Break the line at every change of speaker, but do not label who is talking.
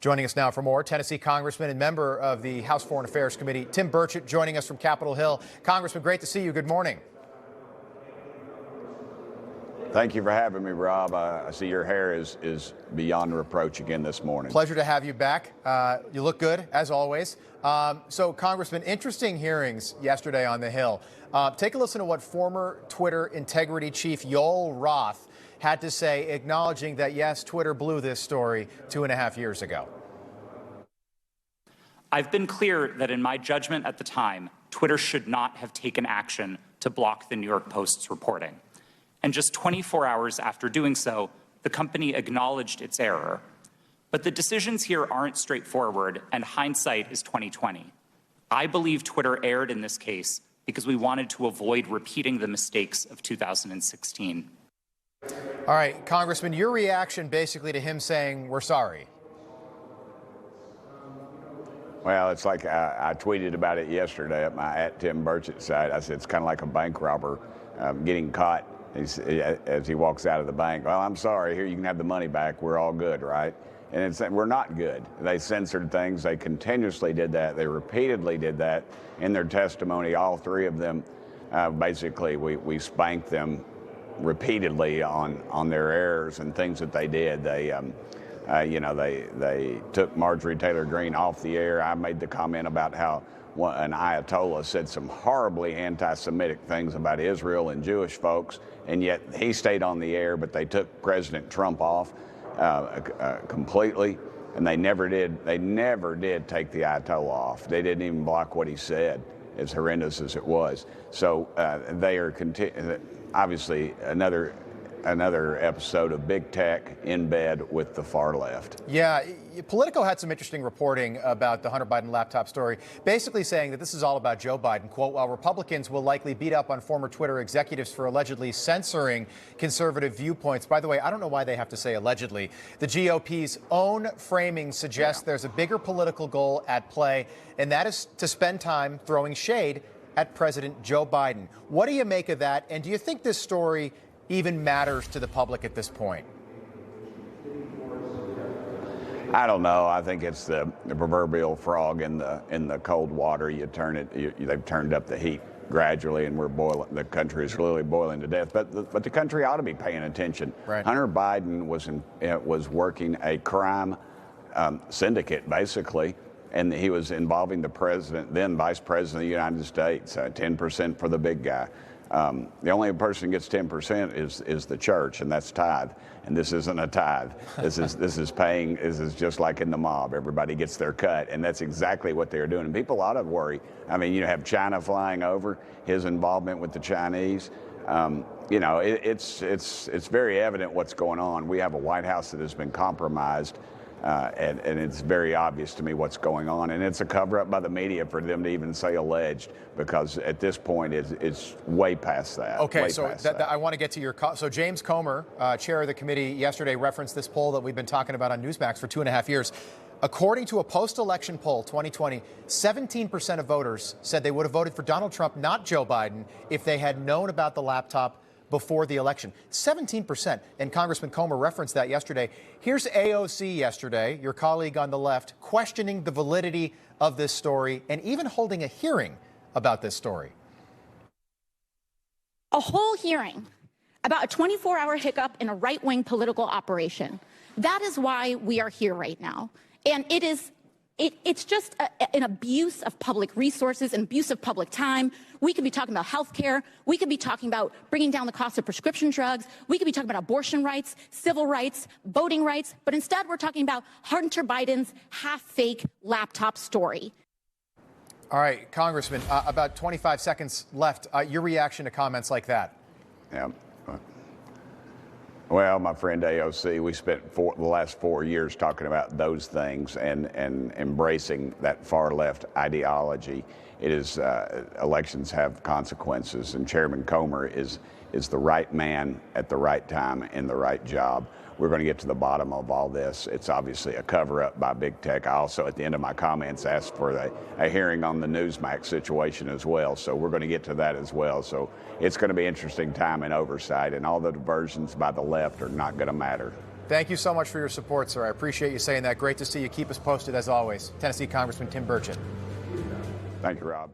Joining us now for more, Tennessee Congressman and member of the House Foreign Affairs Committee, Tim Burchett, joining us from Capitol Hill. Congressman, great to see you. Good morning.
Thank you for having me, Rob. I see your hair is beyond reproach again this morning.
Pleasure to have you back. You look good, as always. So, Congressman, interesting hearings yesterday on the Hill. Take a listen to what former Twitter integrity chief Yoel Roth had to say, acknowledging that, yes, Twitter blew this story 2.5 years ago.
I've been clear that in my judgment at the time, Twitter should not have taken action to block the New York Post's reporting. And just 24 hours after doing so, the company acknowledged its error. But the decisions here aren't straightforward, and hindsight is 20/20. I believe Twitter erred in this case because we wanted to avoid repeating the mistakes of 2016.
All right, Congressman, your reaction basically to him saying, we're sorry.
Well, it's like I tweeted about it yesterday at my @Tim Burchett site. I said it's kind of like a bank robber getting caught as he walks out of the bank. Well, I'm sorry, here you can have the money back. We're all good, right? And we're not good. They censored things. They continuously did that. They repeatedly did that in their testimony. All three of them, basically, we spanked them repeatedly on their errors and things that they did. They took Marjorie Taylor Greene off the air. I made the comment about how an Ayatollah said some horribly anti-Semitic things about Israel and Jewish folks, and yet he stayed on the air, but they took President Trump off completely, and they never did take the Ayatollah off. They didn't even block what he said, as horrendous as it was. So they are obviously another episode of big tech in bed with the far left.
Yeah, Politico had some interesting reporting about the Hunter Biden laptop story, basically saying that this is all about Joe Biden. Quote, while Republicans will likely beat up on former Twitter executives for allegedly censoring conservative viewpoints. By the way, I don't know why they have to say allegedly. The GOP's own framing suggests there's a bigger political goal at play, and that is to spend time throwing shade at President Joe Biden. What do you make of that? And do you think this story even matters to the public at this point?
I don't know. I think it's the proverbial frog in the cold water. You turn it. They've turned up the heat gradually, and we're boiling. The country is really boiling to death. But the country ought to be paying attention.
Right.
Hunter Biden was working a crime syndicate, basically, and he was involving the president, then Vice President of the United States. 10% for the big guy. The only person who gets 10% is the church, and that's tithe. And this isn't a tithe. This is paying. This is just like in the mob. Everybody gets their cut, and that's exactly what they're doing. And people ought to worry. I mean, you have China flying over, his involvement with the Chinese. It's very evident what's going on. We have a White House that has been compromised. And it's very obvious to me what's going on. And it's a cover-up by the media for them to even say alleged, because at this point it's way past that.
Okay, so I want to get to your... So James Comer, chair of the committee, yesterday referenced this poll that we've been talking about on Newsmax for 2.5 years. According to a post-election poll, 2020, 17% of voters said they would have voted for Donald Trump, not Joe Biden, if they had known about the laptop before the election. 17%. And Congressman Comer referenced that yesterday. Here's AOC yesterday, your colleague on the left, questioning the validity of this story and even holding a hearing about this story.
A whole hearing about a 24-hour hiccup in a right-wing political operation. That is why we are here right now. And it's just an abuse of public resources, an abuse of public time. We could be talking about health care. We could be talking about bringing down the cost of prescription drugs. We could be talking about abortion rights, civil rights, voting rights. But instead, we're talking about Hunter Biden's half-fake laptop story.
All right, Congressman, about 25 seconds left. Your reaction to comments like that?
Yeah. Well, my friend AOC, we spent the last 4 years talking about those things and embracing that far left ideology. It is elections have consequences, and Chairman Comer is the right man at the right time in the right job. We're going to get to the bottom of all this. It's obviously a cover-up by big tech. I also, at the end of my comments, asked for a hearing on the Newsmax situation as well. So we're going to get to that as well. So it's going to be an interesting time in oversight, and all the diversions by the left are not going to matter.
Thank you so much for your support, sir. I appreciate you saying that. Great to see you. Keep us posted as always. Tennessee Congressman Tim Burchett.
Thank you, Rob.